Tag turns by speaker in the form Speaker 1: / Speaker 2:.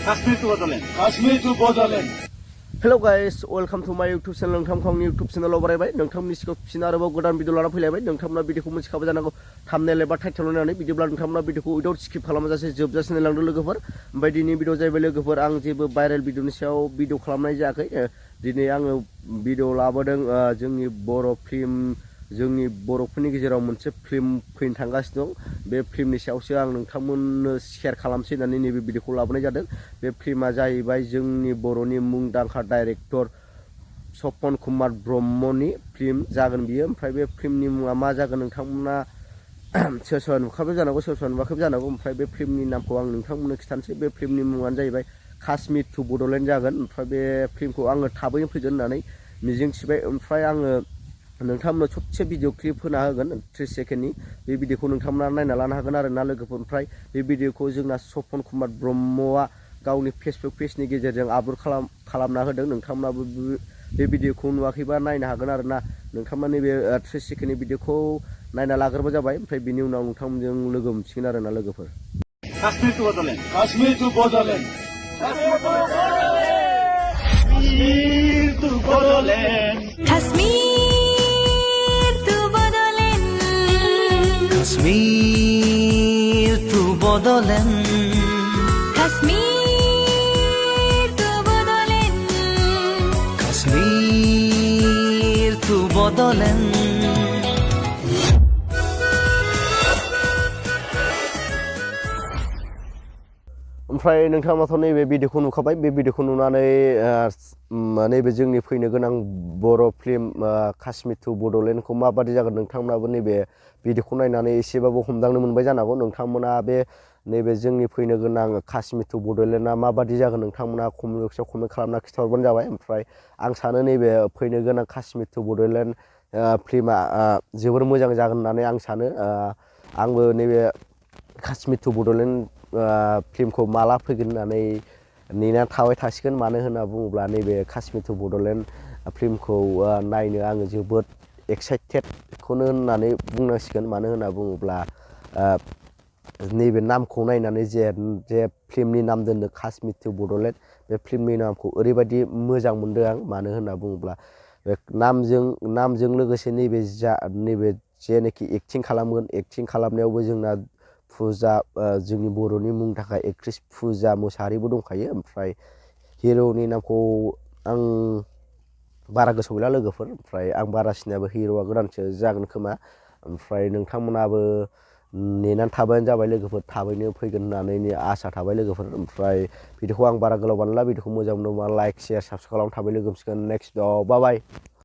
Speaker 1: Kashmir to Bodoland.
Speaker 2: Kashmir to Bodoland.
Speaker 3: Hello guys, welcome to my YouTube channel. नोंथांमोनखौ YouTube channel आव बरायबाय। नोंथांमोननि सिगाङाव फिन आरोबाव गोदान भिडिअ लाना फैलायबाय। नोंथांमोना भिडिअखौ मिथिखाबाय जानांगौ थाम्बनेल एबा टाइटेल होनानै बिदिब्ला नोंथांमोना भिडिअखौ उइदाउट स्किप खालामाजासे जोबजासिम नायलांदो लोगोफोर। ओमफ्राय दिनै भिडिअ जाहैबाय लोगोफोर आं जेबो भाइरेल भिडिअनि सायाव भिडिअ खालामनाय जायाखै। दिनै आङो भिडिअ लाबोदों जोंनि बर' फिल्म जोंनि बर'फोरनि गेजेराव मोनसे फिल्म फैनो थांगासिनो दं। बे फिल्मनि सायावसो आं नोंथांमोननो शेयार खालामसै होननानै नैबे भिडिअखौ लाबोनाय जादों। बे फिल्मा जाहैबाय जोंनि बर'नि मुंदांखा डाइरेक्टर सपन कुमार ब्रह्मनि फिल्म जागोन बियो। ओमफ्राय बे फिल्मनि मुङा मा जागोन नोंथांमोना सोर सोर नुखाबाय जानांगौ सोर सोर नुवाखैबो जानांगौ। ओमफ्राय बे फिल्मनि नामखौ आं नोंथांमोननो खिथानोसै। बे फिल्मनि मुङानो जाहैबाय काश्मीर टु बड'लेण्ड जागोन। ओमफ्राय बे फिल्मखौ आङो थाबैनो फैगोन होननानै मिजिंथिबाय। ओमफ्राय आङो नोंथांमोननो ससे भिडिअ क्लिप होना होगोन 30 सेकेन्डनि। बे भिडिअखौ नोंथांमोना नायना लानो हागोन आरोना लोगोफोर। ओमफ्राय बे भिडिअखौ जोंना सपन कुमार ब्रह्मआ गावनि फेसबुक पेजनि गेजेरजों आपल'ड खालामना होदों। नोंथांमोनाबो बे भिडिअखौ नुवाखैबा नायनो हागोन आरोना। नोंथांमोना नैबे 30 सेकेन्डनि भिडिअखौ नायना लाग्रोबा जाबाय। ओमफ्राय बिनि उनाव नोंथांमोनजों लोगो मोनसिगोन आरोना लोगोफोर।
Speaker 1: Kashmir to Bodoland.
Speaker 2: Kashmir to Bodoland.
Speaker 1: Kashmir to Bodoland.
Speaker 4: Kashmir to Bodoland.
Speaker 5: Kashmir to Bodoland.
Speaker 4: Kashmir to Bodoland.
Speaker 5: Kashmir to Bodoland.
Speaker 3: ओमफ्राय नोंथाङाथ' नैबे भिडिअखौ नुखाबाय। बे भिडिअखौ नुनानै नैबे जोंनि फैनो गोनां बर' फिल्म काश्मीर टु बड'लेण्डखौ माबादि जागोन नोंथांमोनाबो नैबे भिडिअखौ नायनानै एसेबाबो हमदांनो मोनबाय जानांगौ। नोंथांमोना बे नैबे जोंनि फैनो गोनां काश्मीर टु बड'लेण्डआ माबादि जागोन नोंथांमोना कमेन्ट बक्सआव कमेन्ट खालामना खिन्थाहरबानो जाबाय। ओमफ्राय आं सानो नैबे फैनो गोनां काश्मीर टु बड'लेण्ड फिल्मा जोबोर मोजां जागोन होननानै आं सानो। आंबो नैबे काश्मीर टु बड'लेण्ड फिल्मखौ माला फैगोन होननानै नेनानै थाबाय थासिगोन। मानो होनना बुङोब्ला नैबे काश्मीर टु बड'लेण्ड फिल्मखौ नायनो आङो जोबोद एक्साइटेडखौनो होननानै बुंनांसिगोन। मानो होनना बुङोब्ला नैबे नामखौ नायनानै जे फिल्मनि नाम दोनदों काश्मीर टु बड'लेण्ड, बे फिल्मनि नामखौ ओरैबायदि मोजां मोनदों आं। मानो होनना बुङोब्ला बे नामजों लोगोसे नैबे जेनोखि एक्टिं खालामगोन, एक्टिं खालामनायावबो जोंना जोंनि बर'नि मुंदांखा एक्ट्रिस फुजा मोसाहारिबो दंखायो। ओमफ्राय हिर'नि नामखौ आं बारा गोसोआव गैला लोगोफोर। ओमफ्राय आं बारा सिनायाबो हिर'आ गोदानसो जागोन खोमा। ओमफ्राय नोंथांमोनाबो नेनानै थाबानो जाबाय लोगोफोर, थाबैनो फैगोन होननानै आसा थाबाय लोगोफोर। ओमफ्राय भिडिअखौ आं बारा गोलाव बानायला। भिडिअखौ मोजां मोनोबा लाइक शेयार साबसक्राइब खालामना थाबाय लोगो मोनसिगोन नेक्स्ट भिडिअ। बाय बाय।